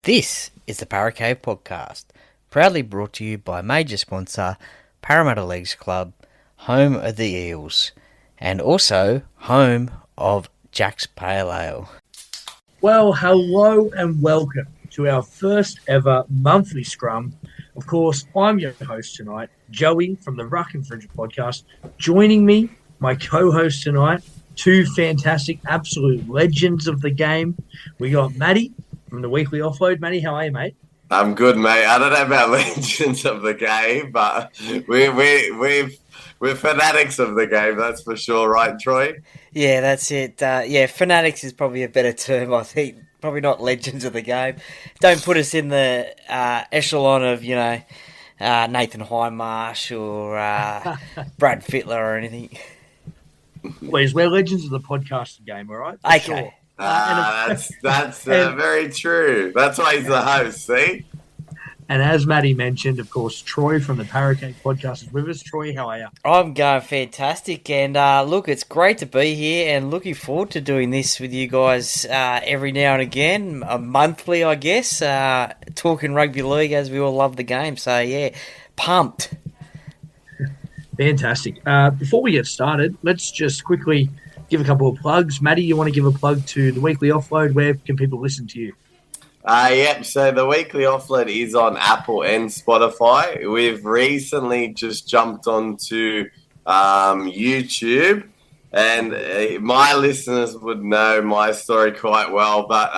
This is the Parra Cave Podcast, proudly brought to you by major sponsor Parramatta Leagues Club, home of the Eels, and also home of Jack's Pale Ale. Well, hello and welcome to our first ever monthly scrum. Of course, I'm your host tonight, Joey from the Ruck Infringement Podcast. Joining me, my co-host tonight, two fantastic, absolute legends of the game. We got Matty from the Weekly Offload. Matty, how are you, mate? I'm good, mate. I don't know about legends of the game, but we're fanatics of the game, that's for sure, right, Troy? Yeah, that's it. Fanatics is probably a better term, I think. Probably not legends of the game. Don't put us in the echelon of, Nathan Highmarsh or Brad Fittler or anything. Please, we're legends of the podcasting game, all right? Okay. Sure. That's very true. That's why he's the host, see? And as Matty mentioned, of course, Troy from the Parra Cave Podcast is with us. Troy, how are you? I'm going fantastic, and look, it's great to be here and looking forward to doing this with you guys every now and again, monthly, I guess, talking rugby league as we all love the game. So, yeah, pumped. Fantastic. Before we get started, let's just quickly give a couple of plugs. Matty, you want to give a plug to the Weekly Offload? Where can people listen to you? Yep, so the Weekly Offload is on Apple and Spotify. We've recently just jumped onto YouTube, and my listeners would know my story quite well, but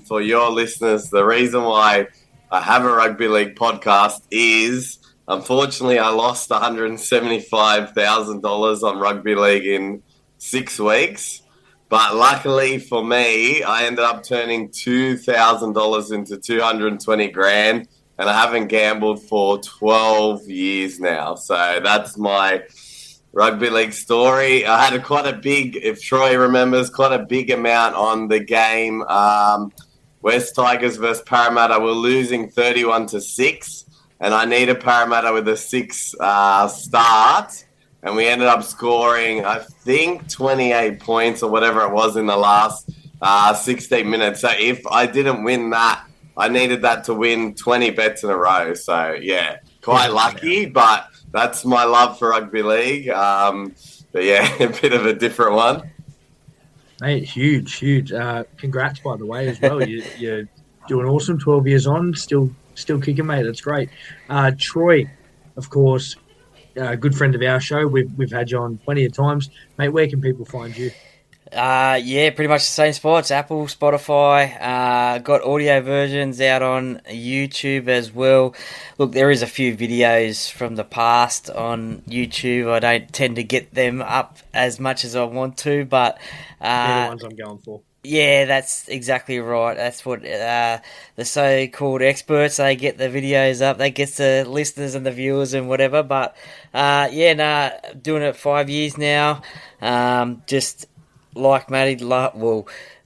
for your listeners, the reason why I have a rugby league podcast is, unfortunately, I lost $175,000 on rugby league in 6 weeks. But luckily for me, I ended up turning $2,000 into $220,000, and I haven't gambled for 12 years now. So that's my rugby league story. I had quite a big, if Troy remembers, quite a big amount on the game. West Tigers versus Parramatta. We're losing 31-6, and I needed Parramatta with a 6 start. And we ended up scoring, I think, 28 points or whatever it was in the last 16 minutes. So if I didn't win that, I needed that to win 20 bets in a row. So, yeah, quite lucky, but that's my love for rugby league. But, yeah, a bit of a different one. Mate, huge. Congrats, by the way, as well. You're doing awesome, 12 years on, still kicking, mate. That's great. Troy, of course, a good friend of our show. We've had you on plenty of times. Mate, where can people find you? Pretty much the same spots. Apple, Spotify. Got audio versions out on YouTube as well. Look, there is a few videos from the past on YouTube. I don't tend to get them up as much as I want to, but they're the ones I'm going for. Yeah, that's exactly right. That's what the so-called experts, they get the videos up. They get the listeners and the viewers and whatever. But, doing it 5 years now. Just like Matty, not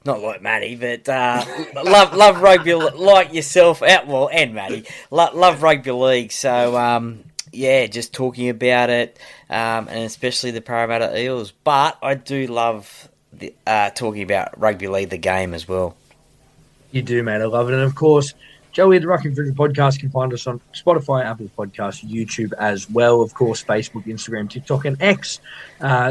like Matty, but love rugby like yourself, and Matty. Love rugby league. So, just talking about it, and especially the Parramatta Eels. But I do love talking about rugby league, the game as well. You do, mate. I love it. And of course, Joey, the Ruck Infringement Podcast, can find us on Spotify, Apple Podcasts, YouTube as well. Of course, Facebook, Instagram, TikTok, and X.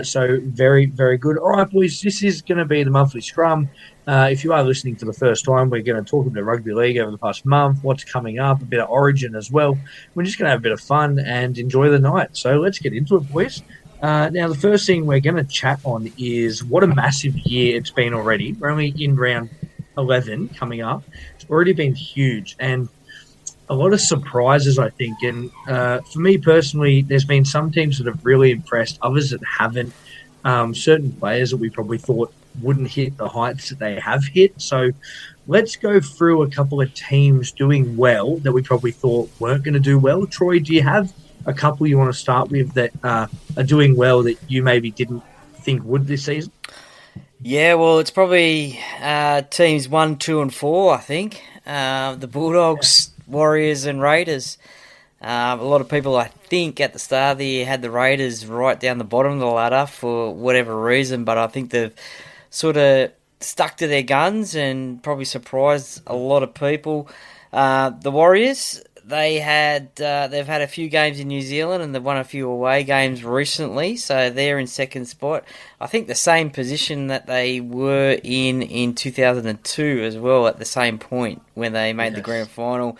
So very, very good. All right, boys, this is going to be the monthly scrum. If you are listening for the first time, we're going to talk about rugby league over the past month, what's coming up, a bit of Origin as well. We're just going to have a bit of fun and enjoy the night. So let's get into it, boys. Now, the first thing we're going to chat on is what a massive year it's been already. We're only in round 11 coming up. It's already been huge and a lot of surprises, I think. And for me personally, there's been some teams that have really impressed, others that haven't. Certain players that we probably thought wouldn't hit the heights that they have hit. So let's go through a couple of teams doing well that we probably thought weren't going to do well. Troy, do you have a couple you want to start with that are doing well that you maybe didn't think would this season? Yeah, well, it's probably teams 1, 2, and 4, I think. The Bulldogs, Warriors, and Raiders. A lot of people, I think, at the start of the year had the Raiders right down the bottom of the ladder for whatever reason, but I think they've sort of stuck to their guns and probably surprised a lot of people. The Warriors, they've had a few games in New Zealand and they've won a few away games recently, so they're in second spot. I think the same position that they were in 2002 as well, at the same point when they made the grand final.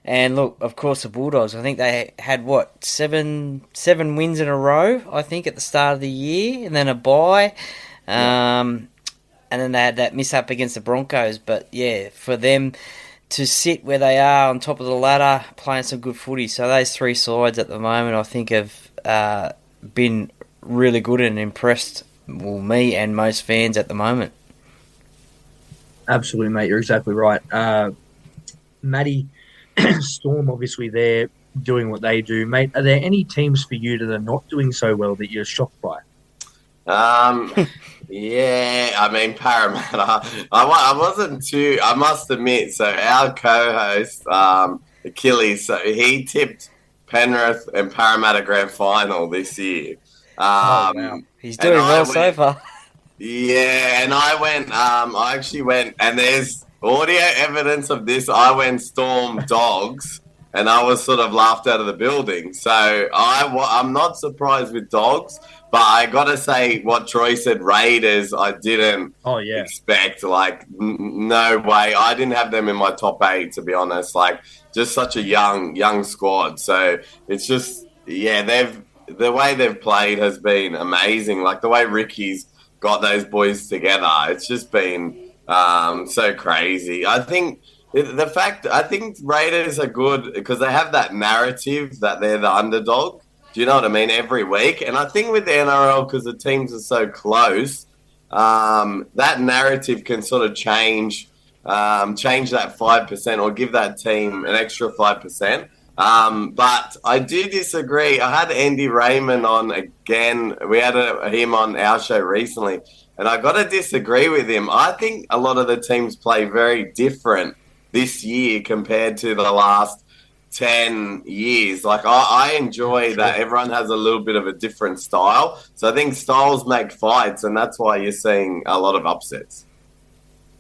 And look, of course, the Bulldogs, I think they had, seven wins in a row, I think, at the start of the year, and then a bye. And then they had that mishap against the Broncos. But, yeah, for them to sit where they are on top of the ladder, playing some good footy. So those three sides at the moment, I think, have been really good and impressed, me and most fans at the moment. Absolutely, mate. You're exactly right. Matty, Storm, obviously, they're doing what they do. Mate, are there any teams for you that are not doing so well that you're shocked by? Yeah, I mean, Parramatta. I wasn't too, I must admit, so our co-host, Achilles, so he tipped Penrith and Parramatta grand final this year. Wow. He's doing well so far. Yeah, and I actually went, and there's audio evidence of this. I went Storm Dogs, and I was sort of laughed out of the building. So I'm not surprised with Dogs, but I got to say what Troy said, Raiders, I didn't expect. Like, no way. I didn't have them in my top 8, to be honest. Like, just such a young squad. So it's just, the way they've played has been amazing. Like, the way Ricky's got those boys together, it's just been so crazy. I think Raiders are good because they have that narrative that they're the underdog. Do you know what I mean? Every week. And I think with the NRL, because the teams are so close, that narrative can sort of change that 5% or give that team an extra 5%. But I do disagree. I had Andy Raymond on again. We had him on our show recently, and I got to disagree with him. I think a lot of the teams play very different this year compared to the last 10 years. Like, I enjoy that everyone has a little bit of a different style. So I think styles make fights, and that's why you're seeing a lot of upsets.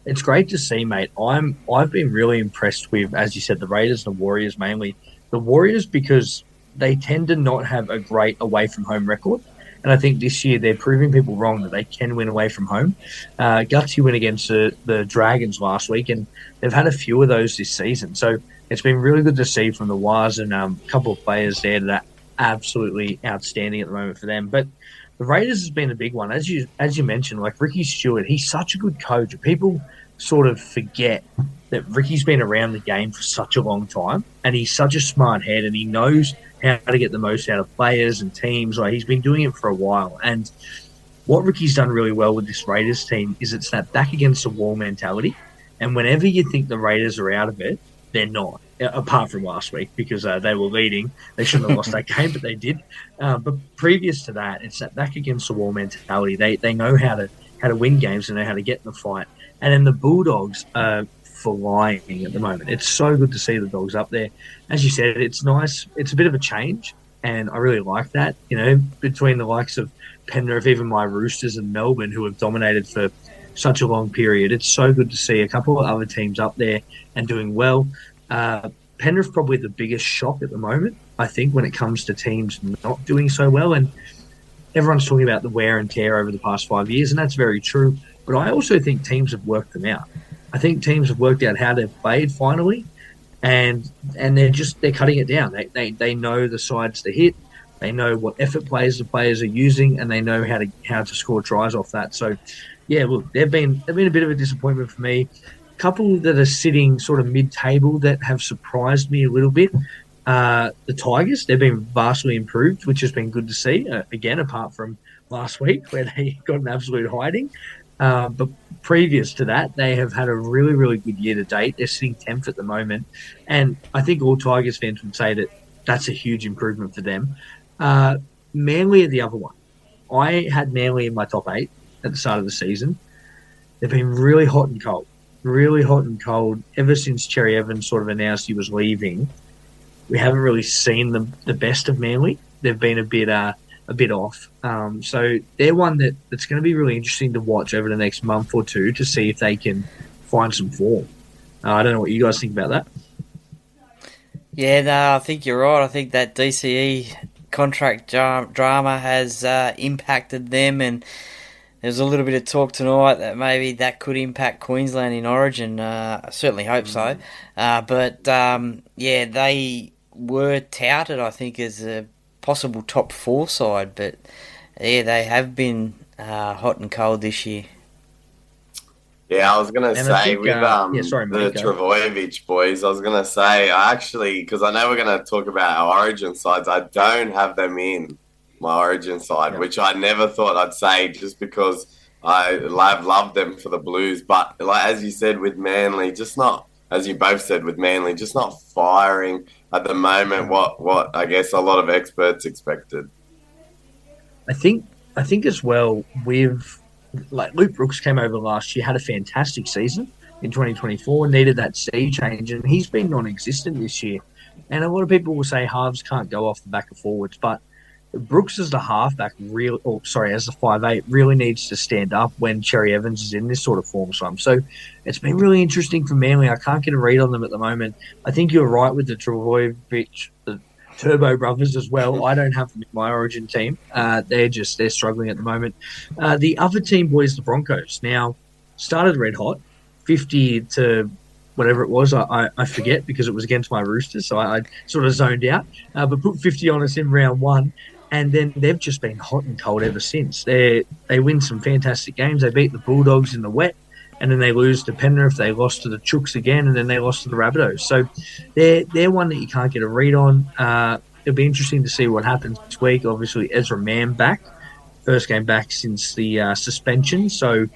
It's great to see, mate. I've been really impressed with, as you said, the Raiders and the Warriors mainly. The Warriors, because they tend to not have a great away-from-home record. And I think this year they're proving people wrong that they can win away from home. Gutsy win against the Dragons last week, and they've had a few of those this season. So it's been really good to see from the Wires and a couple of players there that are absolutely outstanding at the moment for them. But the Raiders has been a big one. As you mentioned, like Ricky Stewart, he's such a good coach. People sort of forget that Ricky's been around the game for such a long time, and he's such a smart head, and he knows how to get the most out of players and teams. Like, he's been doing it for a while. And what Ricky's done really well with this Raiders team is it's that back against the wall mentality. And whenever you think the Raiders are out of it, they're not, apart from last week, because they were leading. They shouldn't have lost that game, but they did. But previous to that, it's that back against the wall mentality. They know how to win games and know how to get in the fight. And then the Bulldogs are flying at the moment. It's so good to see the Dogs up there. As you said, it's nice. It's a bit of a change, and I really like that. You know, between the likes of Penrith, even my Roosters and Melbourne, who have dominated for such a long period. It's so good to see a couple of other teams up there and doing well. Penrith probably the biggest shock at the moment, I think, when it comes to teams not doing so well. And everyone's talking about the wear and tear over the past 5 years, and that's very true. But I also think teams have worked them out. I think teams have worked out how they've played finally, and they're cutting it down. They know the sides to hit, they know what effort plays the players are using, and they know how to score tries off that. So, yeah, look, they've been a bit of a disappointment for me. A couple that are sitting sort of mid-table that have surprised me a little bit. The Tigers, they've been vastly improved, which has been good to see. Again, apart from last week where they got an absolute hiding. But previous to that, they have had a really, really good year to date. They're sitting 10th at the moment. And I think all Tigers fans would say that that's a huge improvement for them. Manly are the other one. I had Manly in my top 8 at the start of the season. They've been really hot and cold. Really hot and cold. Ever since Cherry Evans sort of announced he was leaving, we haven't really seen the best of Manly. They've been a bit a bit off. So they're one that's going to be really interesting to watch over the next month or two to see if they can find some form. I don't know what you guys think about that. Yeah, no, I think you're right. I think that DCE contract drama has impacted them, and there's a little bit of talk tonight that maybe that could impact Queensland in Origin. I certainly hope so. But they were touted, I think, as a possible top 4 side, but yeah, they have been hot and cold this year. Yeah, I was going to say, with the Trbojevic boys, I was going to say, because I know we're going to talk about our Origin sides, I don't have them in my Origin side, which I never thought I'd say just because I love them for the Blues. But like as you said with Manly, just not, as you both said with Manly, just not firing at the moment what I guess a lot of experts expected. I think as well with... Like Luke Brooks came over last year, had a fantastic season in 2024, needed that sea change, and he's been non-existent this year. And a lot of people will say halves can't go off the back of forwards, but Brooks as the halfback, as the 5'8", really needs to stand up when Cherry Evans is in this sort of form slump. So it's been really interesting for Manly. I can't get a read on them at the moment. I think you're right with the Trbojevic, the Turbo brothers as well. I don't have them in my Origin team. They're struggling at the moment. The other team, boys, the Broncos, now started red hot, 50 to whatever it was. I forget because it was against my Roosters, so I sort of zoned out. But put 50 on us in round 1, and then they've just been hot and cold ever since. They win some fantastic games. They beat the Bulldogs in the wet, and then they lose to Penrith. They lost to the Chooks again, and then they lost to the Rabbitohs. So they're one that you can't get a read on. It'll be interesting to see what happens this week. Obviously, Ezra Mann back. First game back since the suspension. So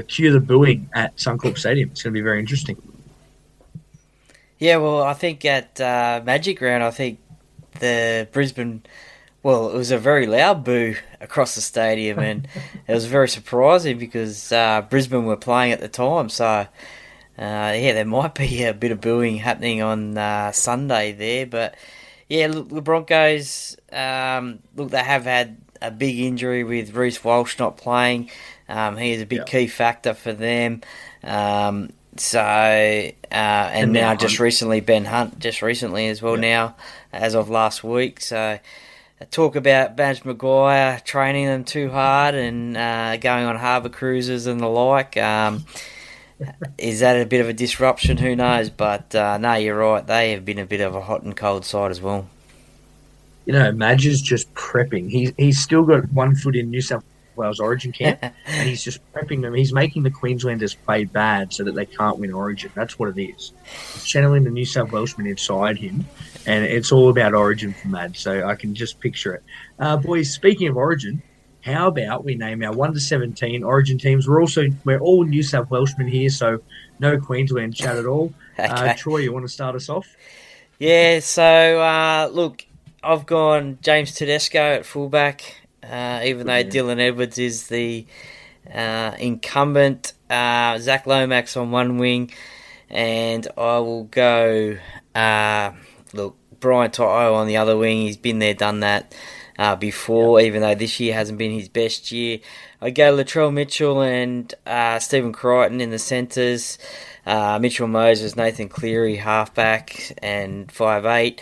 cue the booing at Suncorp Stadium. It's going to be very interesting. Yeah, well, I think at Magic Round, I think the Brisbane... Well, it was a very loud boo across the stadium, and it was very surprising because Brisbane were playing at the time. So, there might be a bit of booing happening on Sunday there. But, yeah, look, the Broncos, they have had a big injury with Reece Walsh not playing. He is a big key factor for them. And now just recently, Ben Hunt, as well now, as of last week. So... Talk about Badge Maguire training them too hard and going on harbour cruises and the like. Is that a bit of a disruption? Who knows? But no, you're right. They have been a bit of a hot and cold side as well. You know, Madge is just prepping. He's still got one foot in New South Wales Origin camp, and he's just prepping them. He's making the Queenslanders play bad so that they can't win Origin. That's what it is. He's channeling the New South Welshman inside him, and it's all about Origin for Madge, so I can just picture it. Boys, speaking of Origin, how about we name our 1 to 17 Origin teams? We're all New South Welshmen here, so no Queensland chat at all. Okay. Troy, you want to start us off? Yeah, so look, I've gone James Tedesco at fullback. Even though Dylan Edwards is the incumbent, Zach Lomax on one wing, and I will go, Brian To'o on the other wing. He's been there, done that before, even though this year hasn't been his best year. I go Latrell Mitchell and Stephen Crichton in the centres, Mitchell Moses, Nathan Cleary, halfback, and 5'8".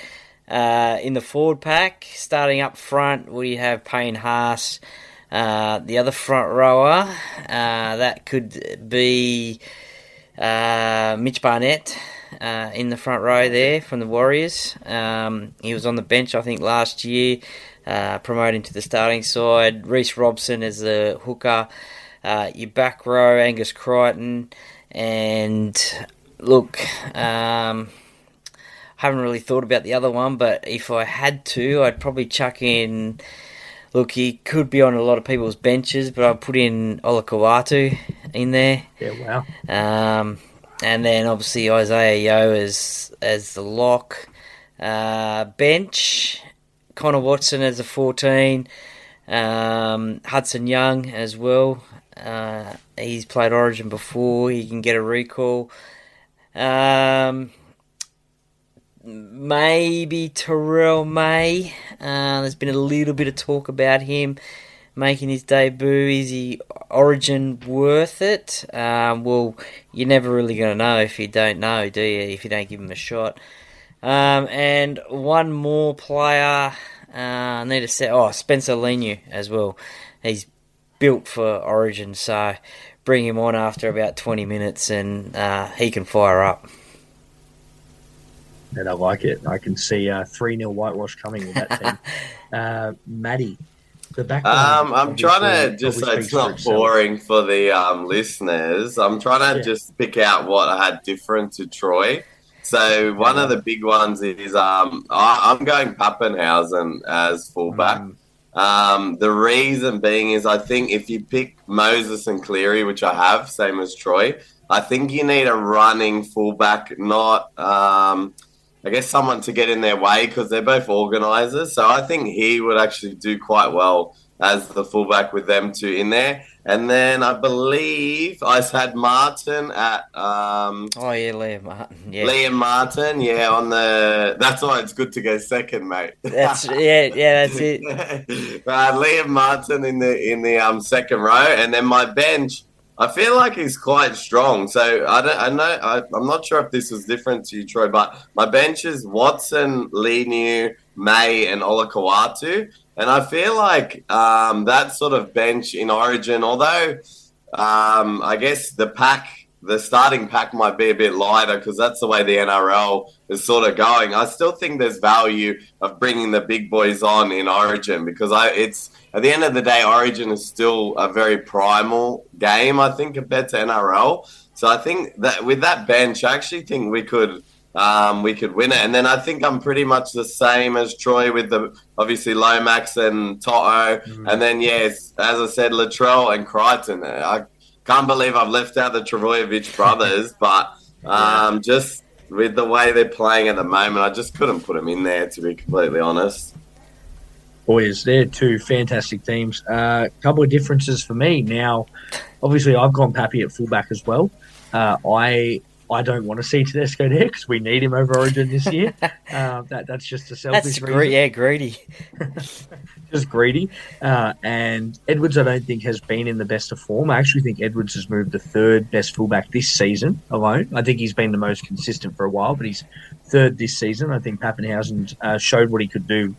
In the forward pack, starting up front, we have Payne Haas, the other front rower. That could be Mitch Barnett in the front row there from the Warriors. He was on the bench, I think, last year, promoting to the starting side. Reece Robson as the hooker. Your back row, Angus Crichton. And look... haven't really thought about the other one, but if I had to, I'd probably chuck in... Look, he could be on a lot of people's benches, but I'd put in Olakau'atu in there. Yeah, wow. And then, obviously, Isaiah Yeo as the lock. Bench, Connor Watson as a 14. Hudson Young as well. He's played Origin before. He can get a recall. maybe Terrell May. There's been a little bit of talk about him making his debut. Is he Origin worth it? Well, you're never really going to know if you don't know, do you? If you don't give him a shot. And one more player. I need to say, Spencer Leniu as well. He's built for Origin, so bring him on after about 20 minutes and he can fire up. And I like it. I can see 3-0 whitewash coming with that team. Maddie, the background. I'm trying to, just so it's not boring for the listeners, I'm trying to just pick out what I had different to Troy. So one of the big ones is I'm going Pappenhausen as fullback. The reason being is I think if you pick Moses and Cleary, which I have, same as Troy, I think you need a running fullback, not I guess someone to get in their way because they're both organisers. So I think he would actually do quite well as the fullback with them two in there. And then I believe I had Martin at Liam Martin. Yeah. Liam Martin, on the. That's why it's good to go second, mate. That's that's it. Liam Martin in the second row, and then my bench. I feel like he's quite strong. So I'm not sure if this was different to you, Troy, but my bench is Watson, Leniu, May, and Olakawatu. And I feel like that sort of bench in Origin, although I guess the starting pack might be a bit lighter because that's the way the NRL is sort of going. I still think there's value of bringing the big boys on in Origin because it's at the end of the day, Origin is still a very primal game, I think, compared to NRL. So I think that with that bench, I actually think we could win it. And then I think I'm pretty much the same as Troy with the obviously Lomax and Toto. And then, yes, as I said, Latrell and Crichton. I can't believe I've left out the Travojevic brothers, but just with the way they're playing at the moment, I just couldn't put them in there, to be completely honest. Boys, they're two fantastic teams. A couple of differences for me. Now, obviously, I've gone Pappy at fullback as well. I don't want to see Tedesco there because we need him over Origin this year. That's just a selfish reason. Greedy. Just greedy. And Edwards, I don't think, has been in the best of form. I actually think Edwards has moved the third best fullback this season alone. I think he's been the most consistent for a while, but he's third this season. I think Pappenhausen showed what he could do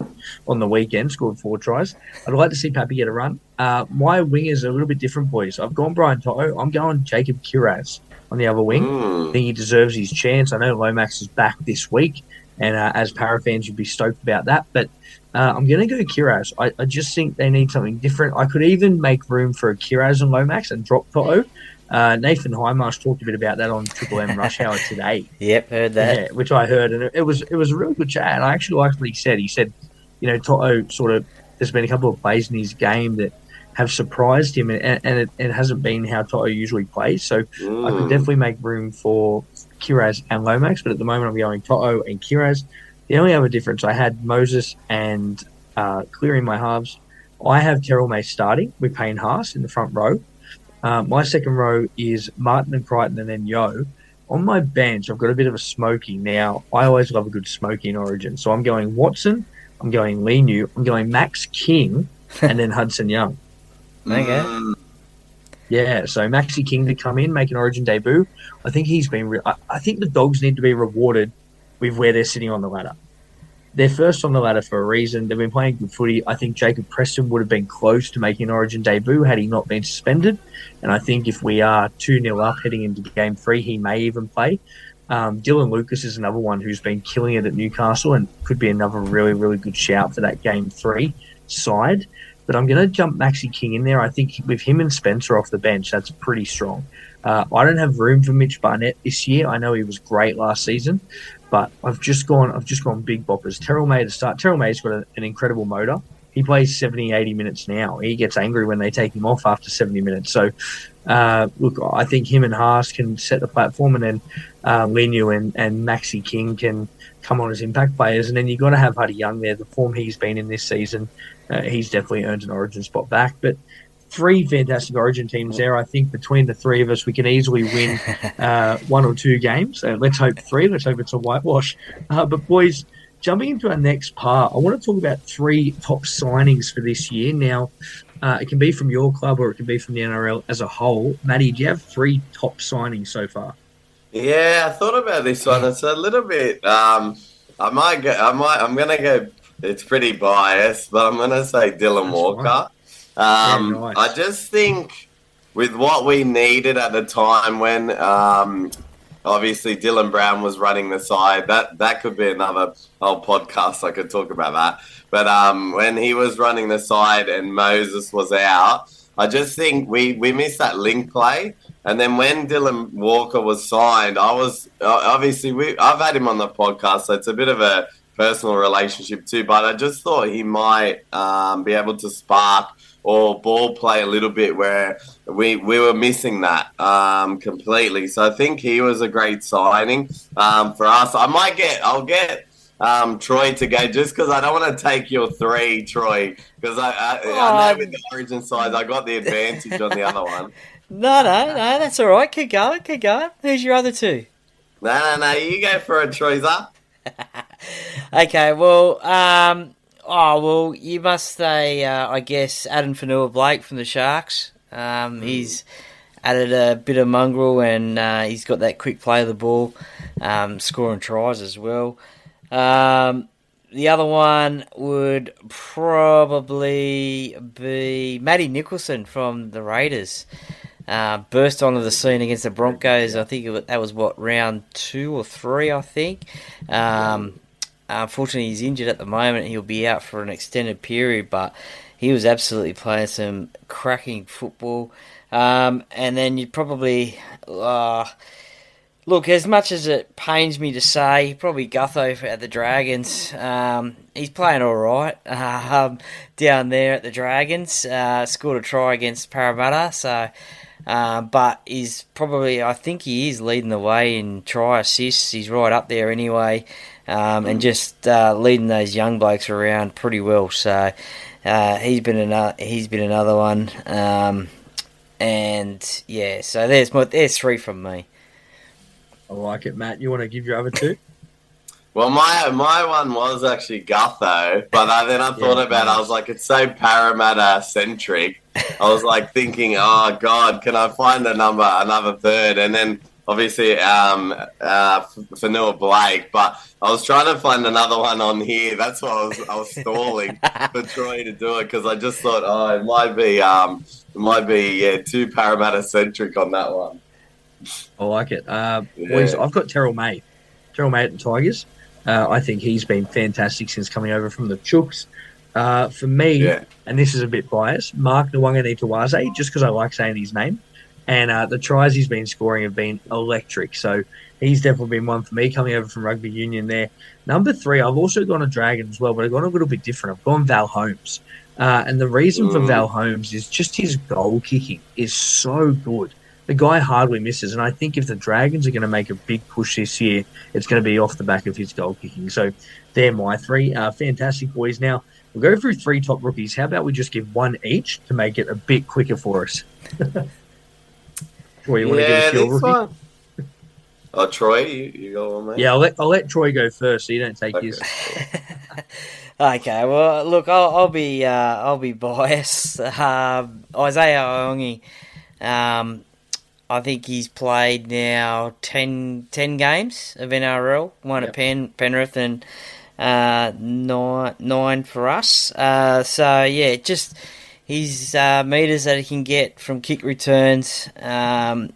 on the weekend, scored 4 tries. I'd like to see Pappy get a run. My wingers are a little bit different, boys. I've gone Brian Toto. I'm going Jacob Kiraz on the other wing. I think he deserves his chance. I know Lomax is back this week, and as Parra fans, you'd be stoked about that. But I'm going to go Kiraz. I just think they need something different. I could even make room for a Kiraz and Lomax and drop Toto. Nathan Highmarsh talked a bit about that on Triple M Rush Hour today. Yep, heard that. Yeah, which I heard, and it was a really good chat. And I actually liked what he said. He said, Toto sort of, there's been a couple of plays in his game that have surprised him, and it hasn't been how Toto usually plays. So I could definitely make room for Kiraz and Lomax, but at the moment I'm going Toto and Kiraz. The only other difference, I had Moses and Cleary in my halves. I have Terrell May starting with Payne Haas in the front row. My second row is Martin and Crichton and then Yo. On my bench, I've got a bit of a smoky. Now, I always love a good smoky in Origin. So I'm going Watson, I'm going Leniu, I'm going Max King, and then Hudson Young. Okay. Yeah, so Maxi King to come in, make an Origin debut. I think he's been. I think the Dogs need to be rewarded with where they're sitting on the ladder. They're first on the ladder for a reason. They've been playing good footy. I think Jacob Preston would have been close to making an Origin debut had he not been suspended. And I think if we are 2-0 up heading into Game 3, he may even play. Dylan Lucas is another one who's been killing it at Newcastle and could be another really, really good shout for that Game 3 side. But I'm going to jump Maxi King in there. I think with him and Spencer off the bench, that's pretty strong. I don't have room for Mitch Barnett this year. I know he was great last season, but I've just gone big boppers. Terrell May to start. Terrell May's got an incredible motor. He plays 70, 80 minutes now. He gets angry when they take him off after 70 minutes. So, look, I think him and Haas can set the platform, and then Leniu and Maxi King can come on as impact players. And then you've got to have Huddy Young there. The form he's been in this season, he's definitely earned an Origin spot back. But three fantastic Origin teams there. I think between the three of us, we can easily win 1 or 2 games. So let's hope 3. Let's hope it's a whitewash. But boys, jumping into our next part, I want to talk about 3 top signings for this year. Now, it can be from your club or it can be from the NRL as a whole. Matty, do you have 3 top signings so far? Yeah, I thought about this one. It's a little bit. I'm gonna go. It's pretty biased, but I'm gonna say Dylan Walker. Nice. I just think with what we needed at the time when obviously Dylan Brown was running the side, that could be another whole podcast. I could talk about that. But when he was running the side and Moses was out, I just think we missed that link play. And then when Dylan Walker was signed, I was I've had him on the podcast, so it's a bit of a personal relationship too. But I just thought he might be able to spark or ball play a little bit where we were missing that completely. So I think he was a great signing for us. I'll get Troy to go just because I don't want to take your 3, Troy, because I know with the Origin side I got the advantage on the other one. No, that's all right. Keep going. Who's your other 2? No, you go for it, Troyza. Okay, well, you must say, I guess, Adam Fanua-Blake from the Sharks. He's added a bit of mongrel and he's got that quick play of the ball, scoring tries as well. The other one would probably be Matty Nicholson from the Raiders. Burst onto the scene against the Broncos. I think that was round 2 or 3, I think. Unfortunately, he's injured at the moment. He'll be out for an extended period, but he was absolutely playing some cracking football. And then you'd probably... look, as much as it pains me to say, probably Gutho at the Dragons. He's playing all right down there at the Dragons. Scored a try against Parramatta, so... but he's probably, I think he is leading the way in try assists. He's right up there anyway, and just leading those young blokes around pretty well. So he's been another one, and yeah. So there's 3 from me. I like it, Matt. You want to give your other 2? Well, my one was actually Gutho, but then I thought about it. I was like, it's so Parramatta-centric. I was like thinking, oh, God, can I find another 3rd? And then, obviously, Fanua-Blake. But I was trying to find another one on here. That's why I was stalling for Troy to do it, because I just thought, it might be too Parramatta-centric on that one. I like it. Boys, I've got Terrell May. Terrell May at the Tigers. I think he's been fantastic since coming over from the Chooks. For me, and this is a bit biased, Mark Nwanga-Nitawaze, just because I like saying his name. And the tries he's been scoring have been electric. So he's definitely been one for me coming over from Rugby Union there. Number 3, I've also gone a Dragon as well, but I've gone a little bit different. I've gone Val Holmes. And the reason for Val Holmes is just his goal kicking is so good. The guy hardly misses, and I think if the Dragons are going to make a big push this year, it's going to be off the back of his goal kicking. So they're my 3. Fantastic, boys. Now, we'll go through 3 top rookies. How about we just give 1 each to make it a bit quicker for us? Troy, you want to give us your rookie? One. Oh, Troy, you go on, mate? Yeah, I'll let Troy go first, so you don't take his. Okay, well, look, I'll be biased. Isaiah Iongi. I think he's played now 10 games of NRL, 1 at Penrith and 9 for us. So, yeah, just his metres that he can get from kick returns,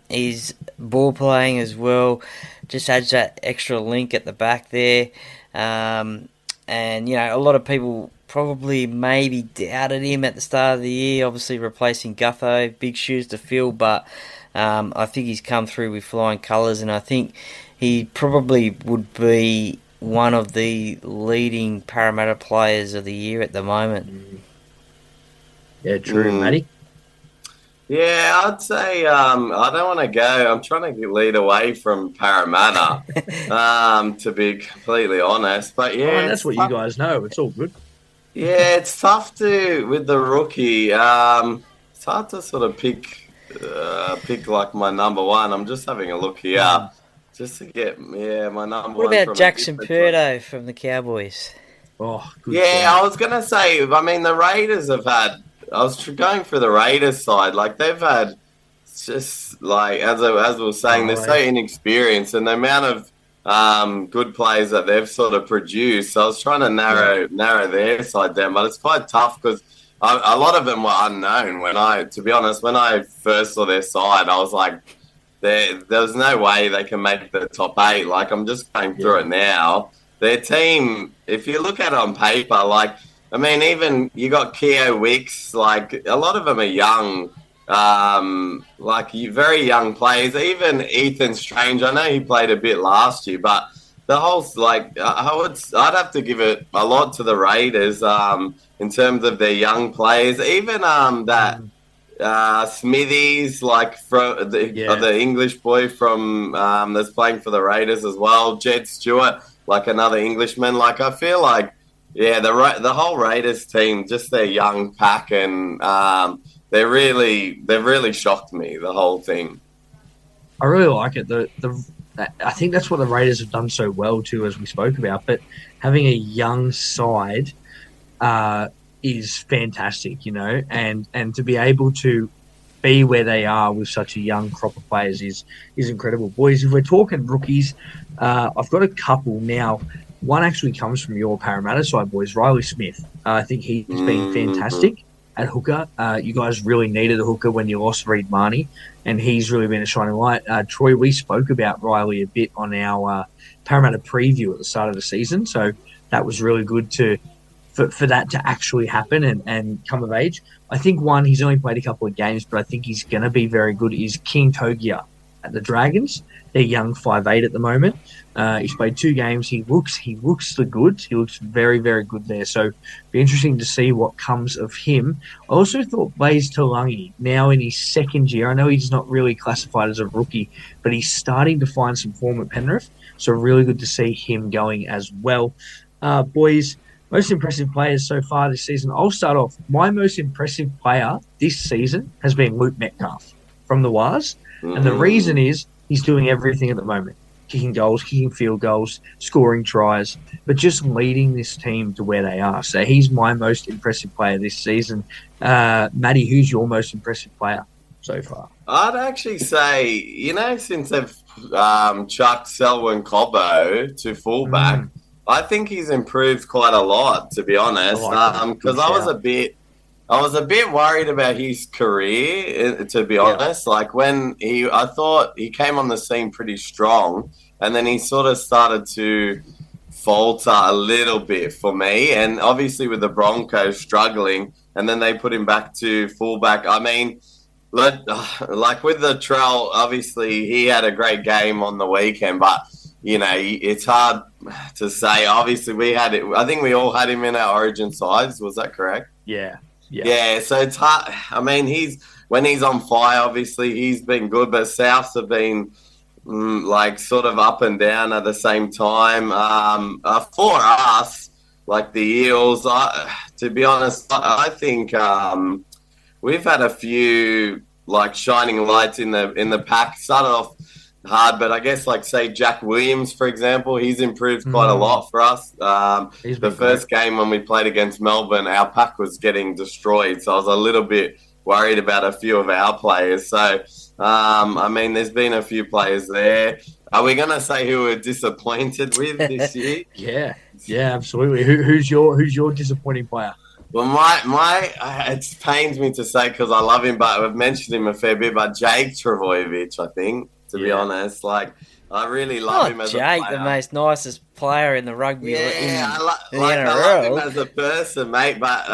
his ball playing as well, just adds that extra link at the back there. And, a lot of people probably maybe doubted him at the start of the year, obviously replacing Gutho, big shoes to fill, but... I think he's come through with flying colours, and I think he probably would be one of the leading Parramatta players of the year at the moment. Yeah, true, Matty. Yeah, I'd say I don't want to go. I'm trying to lead away from Parramatta, to be completely honest. But yeah, that's what you guys know. It's all good. Yeah, it's tough with the rookie. It's hard to sort of pick like my number one. I'm just having a look here just to get my number one. What about Jackson Purdo from the Cowboys? Oh, good. Yeah, I was gonna say. I mean, the Raiders have had. I was going for the Raiders side. Like they've had, just like as I was saying, they're so inexperienced, and the amount of good players that they've sort of produced. So I was trying to narrow their side down, but it's quite tough because a lot of them were unknown. To be honest, when I first saw their side, I was like, there's no way they can make the top 8. Like I'm just going through it now. Their team, if you look at it on paper, like, I mean, even you got Keo Wicks, like, a lot of them are young, very young players. Even Ethan Strange, I know he played a bit last year, but the whole, like, I'd have to give it a lot to the Raiders in terms of their young players. Even that Smithies, like, the English boy from that's playing for the Raiders as well, Jed Stewart, like another Englishman. Like I feel like, the whole Raiders team, just their young pack, and they've really shocked me, the whole thing. I really like it. I think that's what the Raiders have done so well too, as we spoke about. But having a young side is fantastic, and to be able to be where they are with such a young crop of players is incredible. Boys, if we're talking rookies, I've got a couple now. One actually comes from your Parramatta side, boys, Riley Smith. I think he's been fantastic at hooker. You guys really needed a hooker when you lost Reid Marnie, and he's really been a shining light. Troy, we spoke about Riley a bit on our Parramatta preview at the start of the season, so that was really good for that to actually happen and come of age. I think he's only played a couple of games, but I think he's going to be very good, is King Togia at the Dragons. They're young 5'8" at the moment. He's played 2 games. He looks the goods. He looks very, very good there. So it'll be interesting to see what comes of him. I also thought Blaze Talangi, now in his second year, I know he's not really classified as a rookie, but he's starting to find some form at Penrith. So really good to see him going as well. Boys, most impressive players so far this season. I'll start off. My most impressive player this season has been Luke Metcalf from the Waz. And the reason is he's doing everything at the moment. Kicking goals, kicking field goals, scoring tries, but just leading this team to where they are. So he's my most impressive player this season. Maddie, who's your most impressive player so far? I'd actually say, since they've chucked Selwyn Cobbo to fullback, I think he's improved quite a lot, to be honest. Because I was a bit worried about his career, to be honest. Like I thought he came on the scene pretty strong, and then he sort of started to falter a little bit for me. And obviously with the Broncos struggling, and then they put him back to fullback. I mean, like with the Trell, obviously he had a great game on the weekend, but it's hard to say. Obviously I think we all had him in our Origin sides. Was that correct? Yeah. So it's hard. I mean, when he's on fire, obviously he's been good, but Souths have been sort of up and down at the same time. For us, like the Eels, to be honest, I think we've had a few shining lights in the pack. Started off hard, but I guess say Jack Williams, for example, he's improved quite a lot for us. The first game when we played against Melbourne, our pack was getting destroyed, so I was a little bit worried about a few of our players. So I mean, there's been a few players there. Are we gonna say who we're disappointed with this year? yeah, absolutely. Who's your disappointing player? Well, it pains me to say because I love him, but I've mentioned him a fair bit. But Jake Trbojevic, I think, to be honest, I really love him as a player. Jake, the most nicest player in the rugby. I love him as a person, mate. But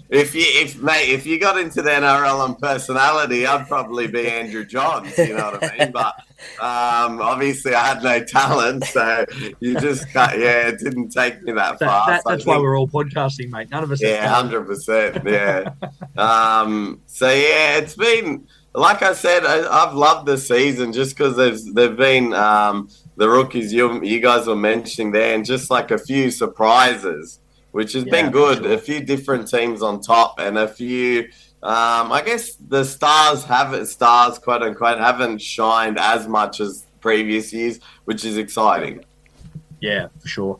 if you got into the NRL on personality, I'd probably be Andrew Johns. You know what I mean? But obviously, I had no talent, so you just it didn't take me that far. That's why we're all podcasting, mate. None of us. Yeah, 100%. Yeah. It's been. Like I said, I've loved the season just because there've been the rookies you guys were mentioning there, and just a few surprises, which has been good. Sure. A few different teams on top, and a few I guess the stars, quote unquote, haven't shined as much as previous years, which is exciting. Yeah, for sure.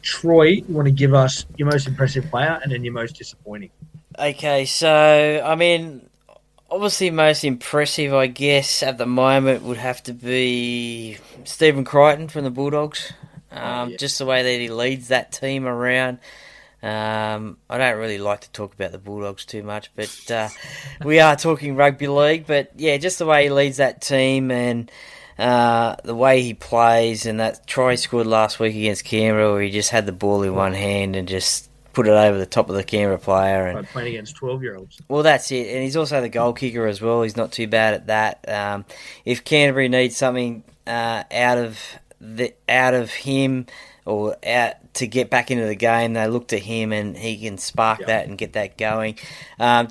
Troy, you want to give us your most impressive player and then your most disappointing? Okay, so, I mean, obviously most impressive, I guess, at the moment would have to be Stephen Crichton from the Bulldogs. Just the way that he leads that team around. I don't really like to talk about the Bulldogs too much, but we are talking rugby league. But yeah, just the way he leads that team and the way he plays, and that try he scored last week against Canberra where he just had the ball in one hand and just put it over the top of the Canberra player. And playing against 12-year-olds. Well, that's it. And he's also the goal kicker as well. He's not too bad at that. If Canterbury needs something out of him or out to get back into the game, they look to him and he can spark that and get that going.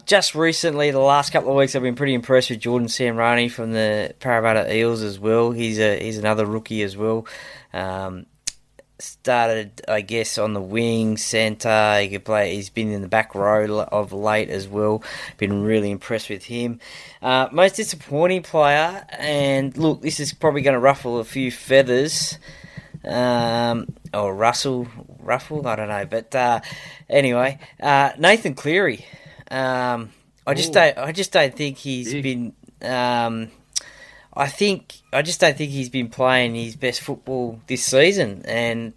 Just recently, the last couple of weeks, I've been pretty impressed with Jordan Samrani from the Parramatta Eels as well. He's another rookie as well. Started, I guess, on the wing, centre. He could play. He's been in the back row of late as well. Been really impressed with him. Most disappointing player, and look, this is probably going to ruffle a few feathers. Or ruffle, I don't know. But anyway, Nathan Cleary. I just don't think he's been. I just don't think he's been playing his best football this season. And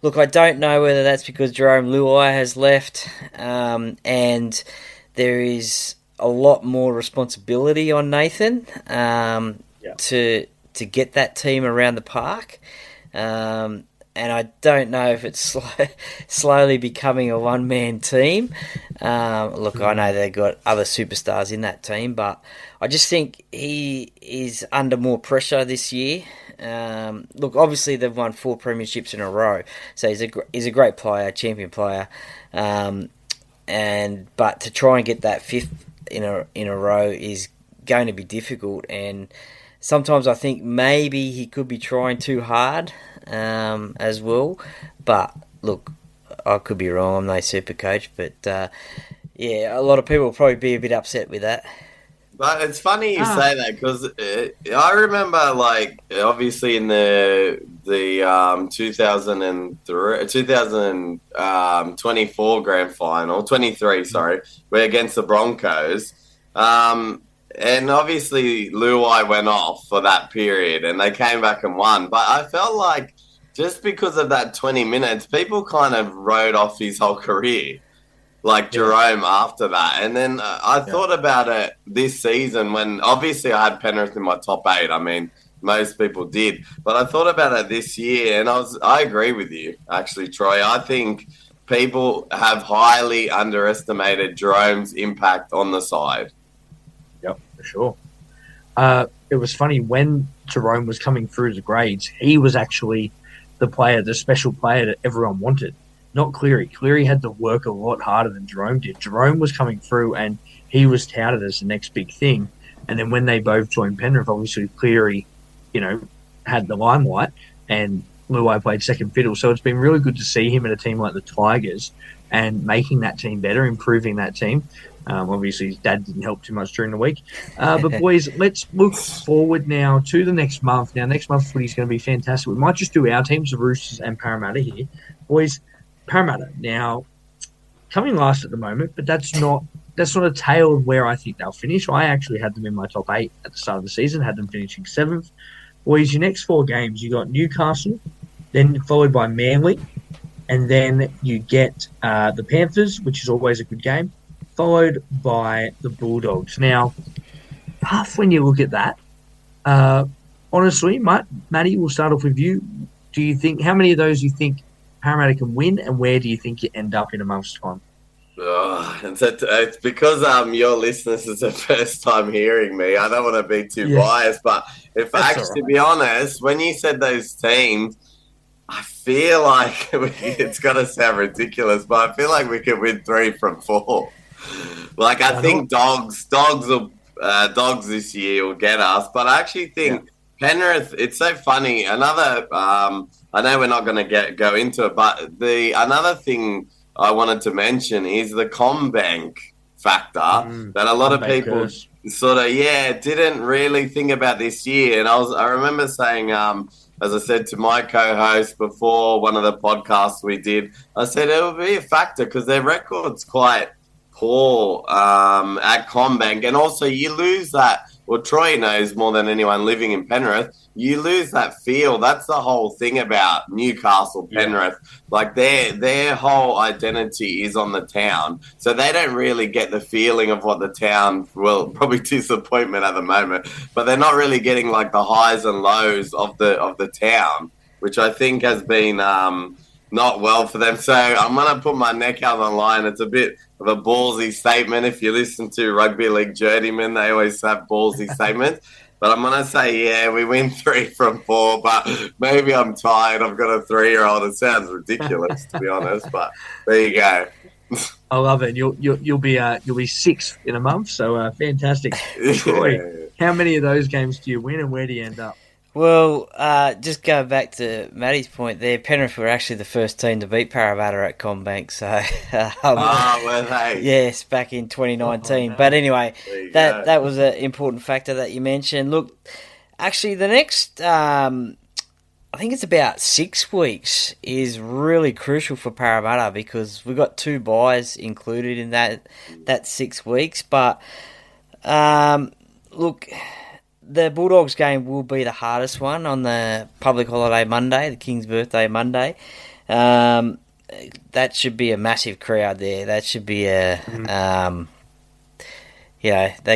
look, I don't know whether that's because Jerome Luai has left, and there is a lot more responsibility on Nathan to get that team around the park. And I don't know if it's slowly becoming a one-man team. Look, I know they've got other superstars in that team, but I just think he is under more pressure this year. Look, obviously they've won 4 premierships in a row, so he's a great player, champion player. But to try and get that 5th in a row is going to be difficult, and sometimes I think maybe he could be trying too hard as well. But look, I could be wrong. I'm no super coach, but yeah, a lot of people will probably be a bit upset with that. But it's funny you say that because I remember, like, obviously in the 2024 grand final, 23, sorry, we're against the Broncos. And obviously Luai went off for that period and they came back and won. But I felt like just because of that 20 minutes, people kind of wrote off his whole career, like Jerome after that. And then I thought about it this season when obviously I had Penrith in my top 8. I mean, most people did. But I thought about it this year and I agree with you, actually, Troy. I think people have highly underestimated Jerome's impact on the side. Yep, for sure. It was funny when Jerome was coming through the grades, he was actually the special player that everyone wanted, not Cleary. Cleary had to work a lot harder than Jerome did. Jerome was coming through and he was touted as the next big thing. And then when they both joined Penrith, obviously Cleary, had the limelight and Luai played second fiddle. So it's been really good to see him in a team like the Tigers and making that team better, improving that team. Obviously, his dad didn't help too much during the week. But, boys, let's look forward now to the next month. Now, next month's footy is going to be fantastic. We might just do our teams, the Roosters and Parramatta here. Boys, Parramatta, now, coming last at the moment, but that's not a tale of where I think they'll finish. I actually had them in my top 8 at the start of the season, had them finishing 7th. Boys, your next 4 games, you got Newcastle, then followed by Manly, and then you get the Panthers, which is always a good game, followed by the Bulldogs. Now, tough when you look at that. Honestly, Matty, we'll start off with you. Do you think, how many of those do you think Parramatta can win, and where do you think you end up in a month's time? It's because your listeners is the first time hearing me. I don't want to be too biased, but to be honest, when you said those teams, I feel like it's going to sound ridiculous, but I feel like we could win 3 from 4. Like, I think dogs this year will get us, but I actually think Penrith, it's so funny. Another, I know we're not going to go into it, but another thing I wanted to mention is the CommBank factor that a lot of people sort of didn't really think about this year. And I remember saying, as I said to my co-host before one of the podcasts we did, I said it will be a factor because their record's quite poor at CommBank, and also you lose that. Well, Troy knows more than anyone living in Penrith. You lose that feel. That's the whole thing about Newcastle, Penrith. Like their whole identity is on the town, so they don't really get the feeling of what the town. Well, probably disappointment at the moment, but they're not really getting like the highs and lows of the town, which I think has been not well for them. So I'm gonna put my neck out on the line. It's a bit of a ballsy statement. If you listen to Rugby League journeymen, they always have ballsy statements. But I'm going to say, we win 3 from 4, but maybe I'm tired. I've got a 3-year-old. It sounds ridiculous, to be honest, but there you go. I love it. You'll be 6th in a month, so fantastic. Troy, how many of those games do you win, and where do you end up? Well, just going back to Matty's point there, Penrith were actually the first team to beat Parramatta at CommBank. So, were they? Yes, back in 2019. But anyway, that was an important factor that you mentioned. Look, actually, the next, I think it's about 6 weeks, is really crucial for Parramatta because we've got 2 buys included in that 6 weeks. But look, the Bulldogs game will be the hardest one on the public holiday Monday, the King's birthday Monday. That should be a massive crowd there. That should be they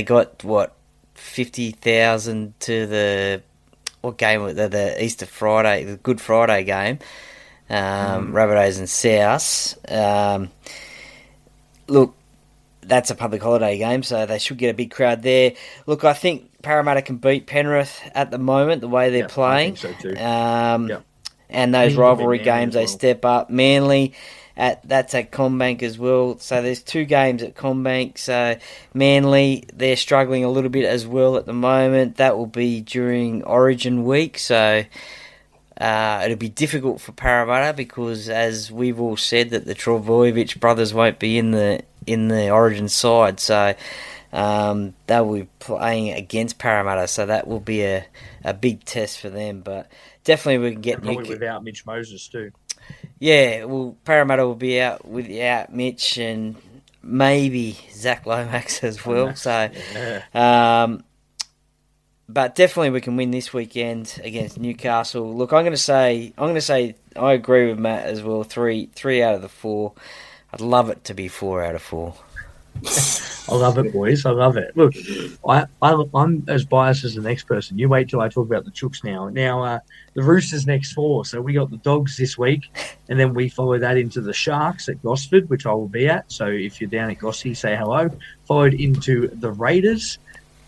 got, 50,000 to what game was the Easter Friday, the Good Friday game, Rabbitohs and South. Look, that's a public holiday game, so they should get a big crowd there. Look, I think Parramatta can beat Penrith at the moment, the way they're playing. I think so too. And those rivalry games, they step up. Manly, that's at CommBank as well. So there's 2 games at CommBank. So Manly, they're struggling a little bit as well at the moment. That will be during Origin week. So it'll be difficult for Parramatta because, as we've all said, that the Trbojevic brothers won't be in the Origin side. So they will be playing against Parramatta, so that will be a big test for them. But definitely we can get probably without Mitch Moses too. Yeah, well, Parramatta will be out without Mitch and maybe Zach Lomax as well. So, but definitely we can win this weekend against Newcastle. Look, I'm going to say I agree with Matt as well. 3 out of the 4. I'd love it to be 4 out of 4. I love it, boys. I love it. Look, I'm as biased as the next person. You wait till I talk about the Chooks now. Now, the Roosters next 4. So we got the Dogs this week, and then we follow that into the Sharks at Gosford, which I will be at. So if you're down at Gossy, say hello. Followed into the Raiders,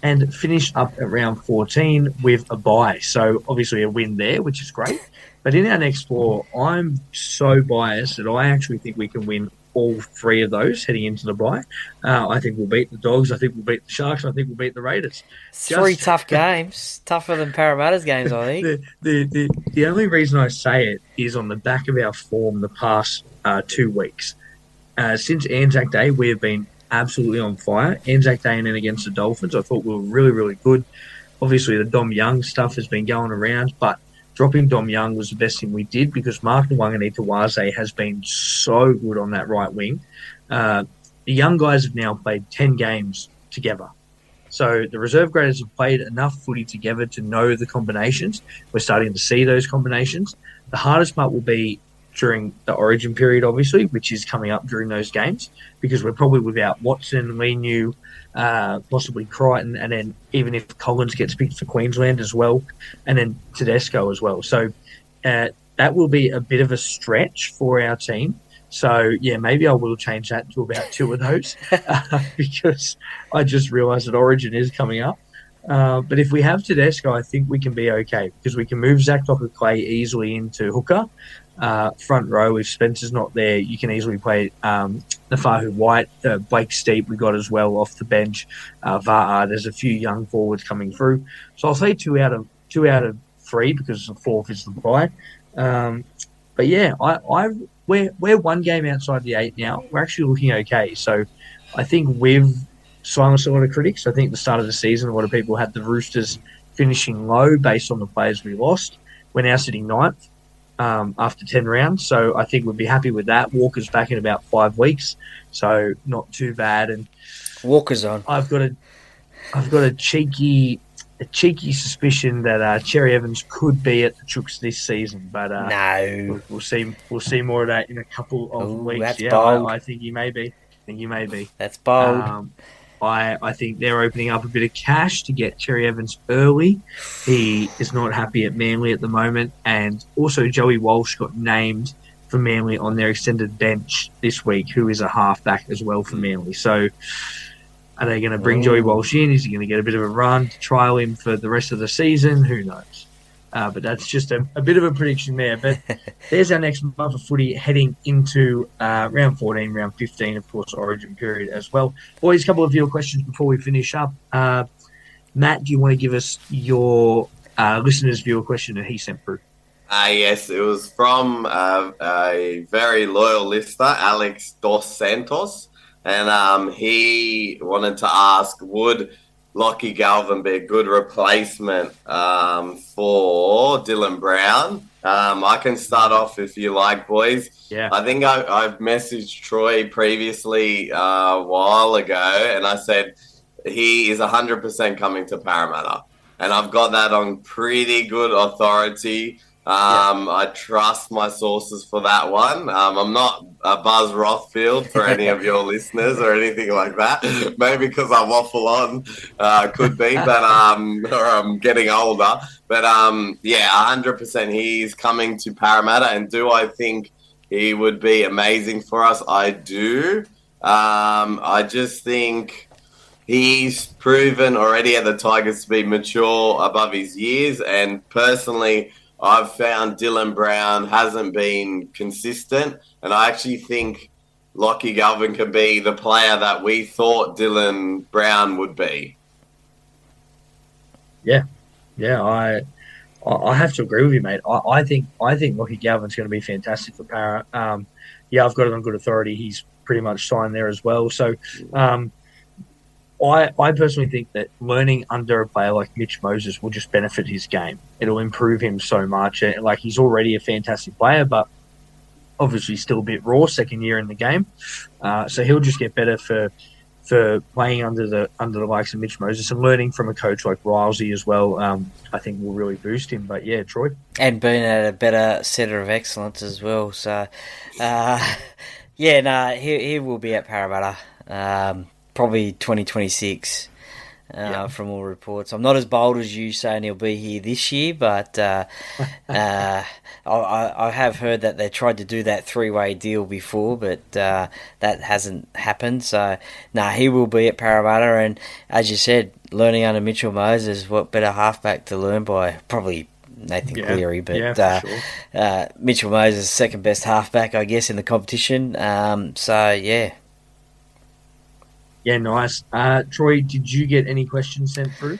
and finish up at round 14 with a bye. So obviously a win there, which is great. But in our next 4, I'm so biased that I actually think we can win all 3 of those heading into the bye. I think we'll beat the Dogs. I think we'll beat the Sharks. And I think we'll beat the Raiders. 3 tough games, tougher than Parramatta's games, I think. The only reason I say it is on the back of our form the past 2 weeks. Since Anzac Day, we have been absolutely on fire. Anzac Day and then against the Dolphins, I thought we were really, really good. Obviously, the Dom Young stuff has been going around, but dropping Dom Young was the best thing we did because Mark Nwanganitawaze has been so good on that right wing. The young guys have now played 10 games together. So the reserve graders have played enough footy together to know the combinations. We're starting to see those combinations. The hardest part will be during the Origin period, obviously, which is coming up during those games because we're probably without Watson, Leniu, possibly Crichton, and then even if Collins gets picked for Queensland as well, and then Tedesco as well. So that will be a bit of a stretch for our team. So, yeah, maybe I will change that to about 2 of those because I just realised that Origin is coming up. But if we have Tedesco, I think we can be okay because we can move Zach Docker-Clay easily into hooker. Front row, if Spencer's not there, you can easily play Nafahu White, Blake Steep we got as well off the bench. Va'a, there's a few young forwards coming through. So I'll say 2 out of 3 because the 4th is the bye. But yeah, we're 1 game outside the 8 now. We're actually looking okay. So I think we've silenced a lot of critics. I think at the start of the season, a lot of people had the Roosters finishing low based on the players we lost. We're now sitting ninth after 10 rounds, so I think we'd be happy with that. Walker's back in about 5 weeks, so not too bad. And Walker's on. I've got a cheeky suspicion that Cherry Evans could be at the Chooks this season, but no, we'll see more of that in a couple of weeks. That's bold. I think he may be. That's bold. I think they're opening up a bit of cash to get Cherry Evans early. He is not happy at Manly at the moment, and also Joey Walsh got named for Manly on their extended bench this week, who is a halfback as well for Manly. So are they going to bring Joey Walsh in? Is he going to get a bit of a run to trial him for the rest of the season? Who knows? But that's just a bit of a prediction there. But there's our next month of footy heading into round 14, round 15, of course, Origin period as well. Boys, a couple of your questions before we finish up. Matt, do you want to give us your listener's viewer question that he sent through? Yes, it was from a very loyal listener, Alex Dos Santos. And he wanted to ask, would Lockie Galvin be a good replacement for Dylan Brown? I can start off if you like, boys. Yeah. I think I've messaged Troy previously a while ago, and I said he is 100% coming to Parramatta. And I've got that on pretty good authority. I trust my sources for that one. I'm not a Buzz Rothfield for any of your listeners or anything like that. Maybe because I waffle on, could be, but or I'm getting older. But 100% he's coming to Parramatta. And do I think he would be amazing for us? I do. I just think he's proven already at the Tigers to be mature above his years, and personally, I've found Dylan Brown hasn't been consistent, and I actually think Lockie Galvin can be the player that we thought Dylan Brown would be. Yeah, I have to agree with you, mate. I think Lockie Galvin's going to be fantastic for Parra. I've got it on good authority. He's pretty much signed there as well. So, I personally think that learning under a player like Mitch Moses will just benefit his game. It'll improve him so much. Like, he's already a fantastic player, but obviously still a bit raw, second year in the game. So he'll just get better for playing under the likes of Mitch Moses, and learning from a coach like Rilesy as well. I think will really boost him. But yeah, Troy, and being at a better centre of excellence as well. So he will be at Parramatta. Probably 2026 from all reports. I'm not as bold as you saying he'll be here this year, but I have heard that they tried to do that three-way deal before, but that hasn't happened. So, he will be at Parramatta, and as you said, learning under Mitchell Moses, what better halfback to learn by? Probably Nathan Cleary, but sure. Mitchell Moses, second best halfback, I guess, in the competition. Yeah, nice. Troy, did you get any questions sent through?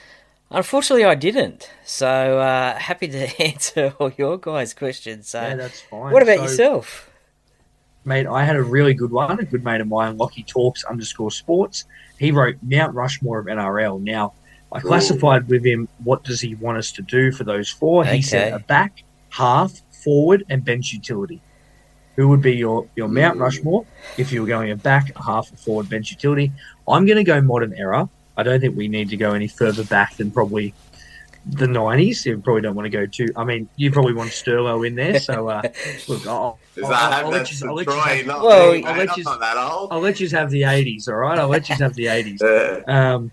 Unfortunately, I didn't. So happy to answer all your guys' questions. So, yeah, that's fine. What about yourself? Mate, I had a really good one. A good mate of mine, Lockie Talks _sports. He wrote Mount Rushmore of NRL. Now, I classified with him, what does he want us to do for those four? Okay. He said a back, half, forward, and bench utility. Who would be your Mount Rushmore if you were going a back, a half, a forward, bench utility? I'm going to go modern era. I don't think we need to go any further back than probably the 90s. You probably don't want to go too. I mean, you probably want Sterlo in there. So, look, I'll let you have the 80s, all right? I'll let you have the 80s.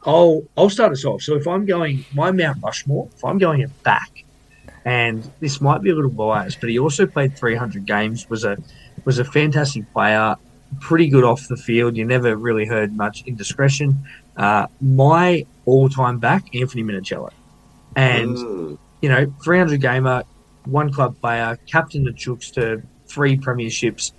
I'll start us off. So if I'm going, my Mount Rushmore, if I'm going a back, and this might be a little biased, but he also played 300 games, was a fantastic player, pretty good off the field. You never really heard much indiscretion. My all-time back, Anthony Minicello. And, 300 gamer, one club player, captain the Chooks to 3 premierships,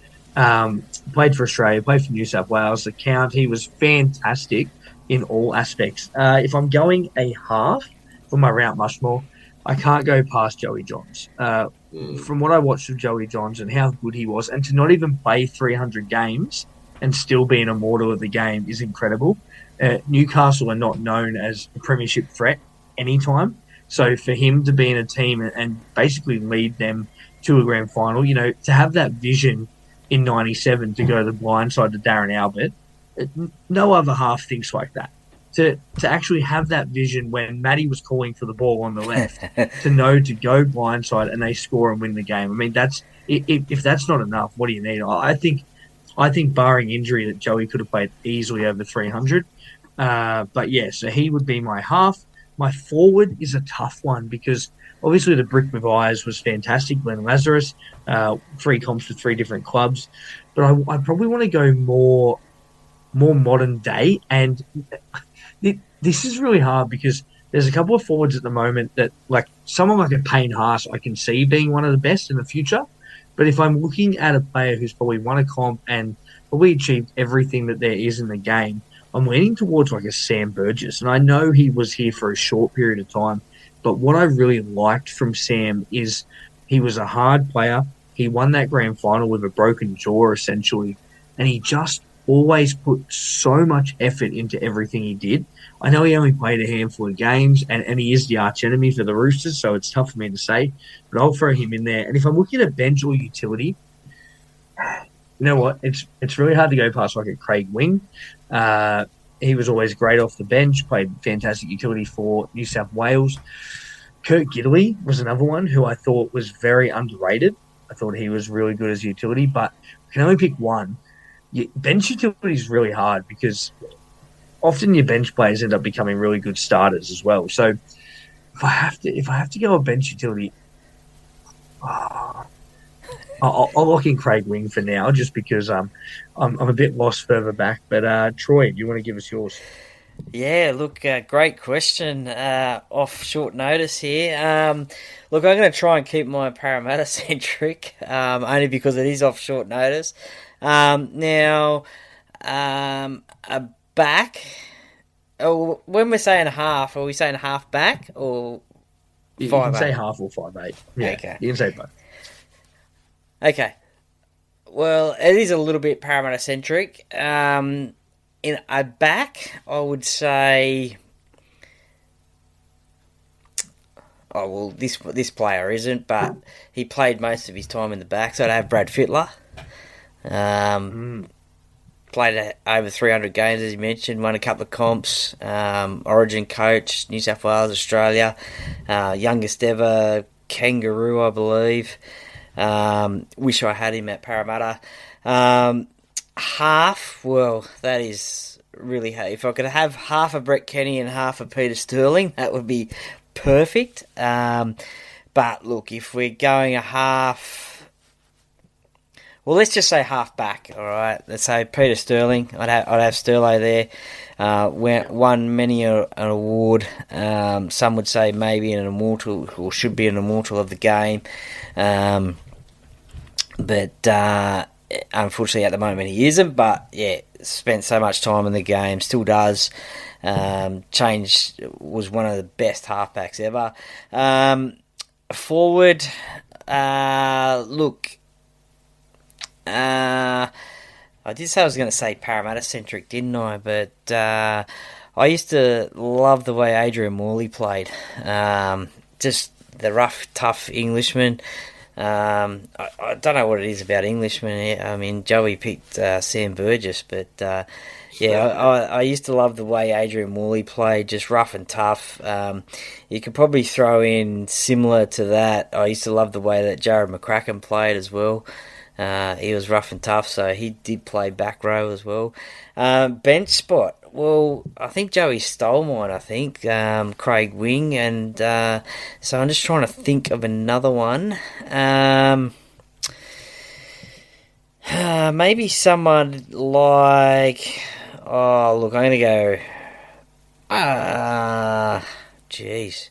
played for Australia, played for New South Wales, the count. He was fantastic in all aspects. If I'm going a half for my Mount Rushmore, I can't go past Joey Johns. From what I watched of Joey Johns and how good he was, and to not even play 300 games and still be an immortal of the game is incredible. Newcastle are not known as a premiership threat anytime. So for him to be in a team and basically lead them to a grand final, to have that vision in 97 to go the blind side to Darren Albert, no other half thinks like that. To actually have that vision when Matty was calling for the ball on the left, to know to go blindside and they score and win the game. I mean, that's if that's not enough, what do you need? I think barring injury that Joey could have played easily over 300. But yeah, so he would be my half. My forward is a tough one because obviously the brick with eyes was fantastic. Glenn Lazarus, 3 comps for 3 different clubs. But I probably want to go more modern day. And this is really hard because there's a couple of forwards at the moment that, like someone like a Payne Haas, I can see being one of the best in the future. But if I'm looking at a player who's probably won a comp and probably achieved everything that there is in the game, I'm leaning towards like a Sam Burgess. And I know he was here for a short period of time, but what I really liked from Sam is he was a hard player. He won that grand final with a broken jaw, essentially, and he just always put so much effort into everything he did. I know he only played a handful of games, and he is the arch enemy for the Roosters, so it's tough for me to say, but I'll throw him in there. And if I'm looking at bench or utility, you know what? It's really hard to go past like a Craig Wing. He was always great off the bench, played fantastic utility for New South Wales. Kurt Gidley was another one who I thought was very underrated. I thought he was really good as utility, but I can only pick one. Bench utility is really hard because often your bench players end up becoming really good starters as well. So if I have to go a bench utility, I'll lock in Craig Wing for now, just because I'm a bit lost further back. But Troy, do you want to give us yours? Yeah, look, great question off short notice here. Look, I'm going to try and keep my Parramatta centric, only because it is off short notice. Now, a back. Oh, when we're saying half, are we saying half back or 5'8"? You can say half or 5'8". Yeah, okay. You can say both. Okay. Well, it is a little bit Parramatta centric. In a back, I would say. Oh well, this player isn't, but he played most of his time in the back, so I'd have Brad Fittler. Played over 300 games, as you mentioned, won a couple of comps, Origin coach, New South Wales, Australia, youngest ever Kangaroo, I believe. Wish I had him at Parramatta. Half, well, that is really hard. If I could have half of Brett Kenny and half of Peter Sterling, that would be perfect. But look, if we're going a half, well, let's just say half back. All right, let's say Peter Sterling. I'd have Sterlo there. Won many an award. Some would say maybe an immortal, or should be an immortal of the game. But unfortunately, at the moment, he isn't. But yeah, spent so much time in the game, still does. Was one of the best halfbacks ever. Forward, look. I did say I was going to say Parramatta centric, didn't I? But I used to love the way Adrian Morley played. Just the rough, tough Englishman. I don't know what it is about Englishmen. I mean, Joey picked Sam Burgess, but I used to love the way Adrian Morley played, just rough and tough. You could probably throw in similar to that. I used to love the way that Jared McCracken played as well. He was rough and tough, so he did play back row as well. Bench spot. Well, I think Joey stole mine, Craig Wing, and so I'm just trying to think of another one. Maybe someone like... Oh, look, I'm going to go... Jeez.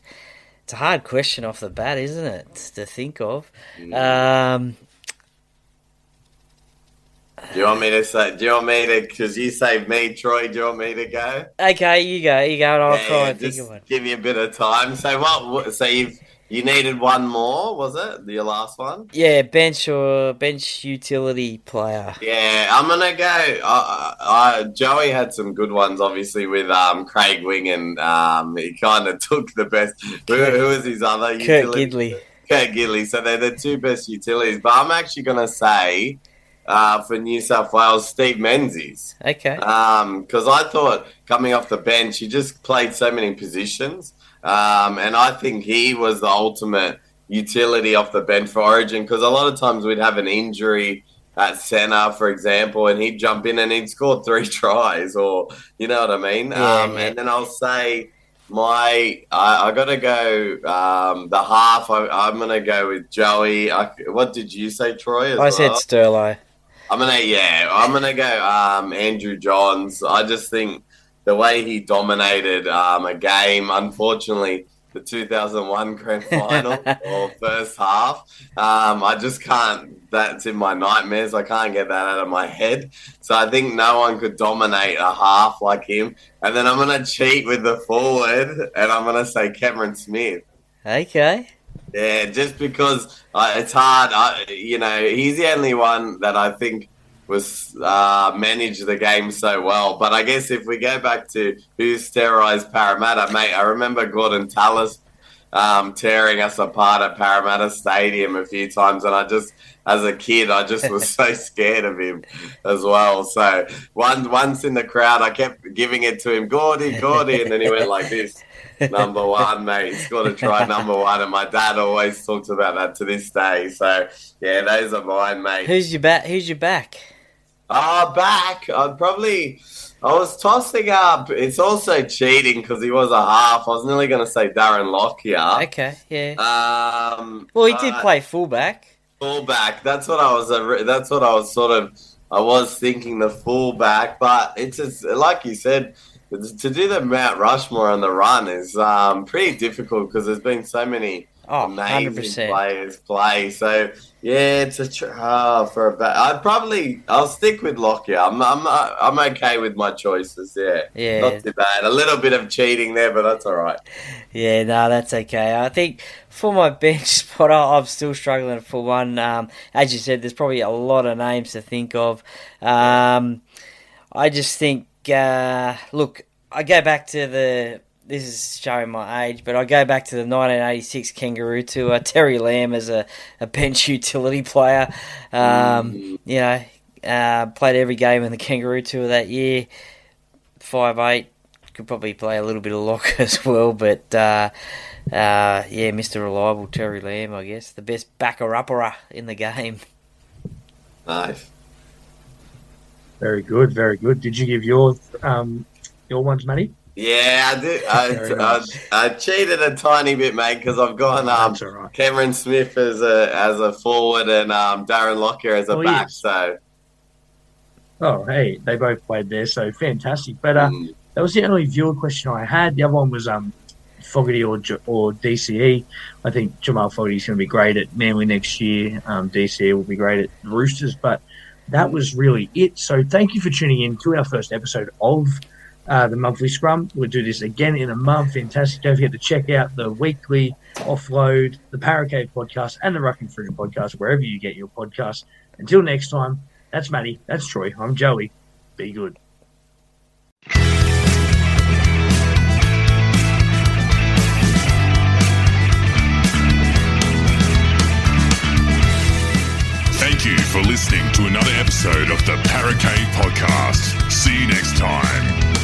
It's a hard question off the bat, isn't it, to think of? Do you want me to, because you saved me, Troy, do you want me to go? Okay, you go, and I'll try and think of one. Give you a bit of time. So You needed one more, was it? Your last one? Yeah, bench utility player. Yeah, I'm gonna go. Joey had some good ones, obviously, with Craig Wing, and he kind of took the best. Who was his other utility? Kurt Gidley. So they're the two best utilities. But I'm actually gonna say for New South Wales, Steve Menzies. Okay. Because I thought coming off the bench, he just played so many positions. And I think he was the ultimate utility off the bench for Origin, because a lot of times we'd have an injury at centre, for example, and he'd jump in and he'd score 3 tries, or you know what I mean? Yeah. And then I'll say I got to go the half. I'm going to go with Joey. What did you say, Troy? I said Sterlo. I'm going to go Andrew Johns. I just think the way he dominated a game, unfortunately, the 2001 grand final or first half, I just can't. That's in my nightmares. I can't get that out of my head. So I think no one could dominate a half like him. And then I'm going to cheat with the forward, and I'm going to say Cameron Smith. Okay. Yeah, just because it's hard. He's the only one that I think was managed the game so well. But I guess if we go back to who terrorised Parramatta, mate, I remember Gordon Tallis tearing us apart at Parramatta Stadium a few times, and I just, as a kid, I just was so scared of him as well. So once in the crowd, I kept giving it to him, Gordy, and then he went like this. Number 1, mate. He's got to try number 1, and my dad always talks about that to this day. So yeah, those are mine, mate. Who's your back? Back. I was tossing up. It's also cheating because he was a half. I was nearly going to say Darren Lockyer. Okay, yeah. Well, he did play fullback. Fullback. That's what I was thinking, the fullback. But it's just, like you said, to do the Mount Rushmore on the run is pretty difficult because there's been so many amazing 100%. players play. So yeah, it's for a back. I'll stick with Lockyer. I'm okay with my choices. Yeah, not too bad. A little bit of cheating there, but that's all right. Yeah, no, that's okay. I think for my bench spot, I'm still struggling for one. As you said, there's probably a lot of names to think of. I just think, look, I go back to this is showing my age, but I go back to the 1986 Kangaroo Tour. Terry Lamb as a bench utility player. Played every game in the Kangaroo Tour that year. 5'8", could probably play a little bit of lock as well, but Mr. Reliable Terry Lamb, I guess, the best backer-upperer in the game. Nice. Very good, very good. Did you give your ones, Matty? Yeah, I did. I cheated a tiny bit, mate, because I've gone right. Cameron Smith as a forward and Darren Lockyer as a back. Yes. So, hey, they both played there, so fantastic. But that was the only viewer question I had. The other one was Fogarty or DCE. I think Jamal Fogarty's going to be great at Manly next year. DCE will be great at Roosters, but that was really it. So thank you for tuning in to our first episode of the Monthly Scrum. We'll do this again in a month. Fantastic. Don't forget to check out the Weekly Offload, the Parra Cave Podcast, and the Ruck Infringement Podcast, wherever you get your podcasts. Until next time, that's Matty, that's Troy, I'm Joey. Be good. Thank you for listening to another episode of the Parra Cave Podcast. See you next time.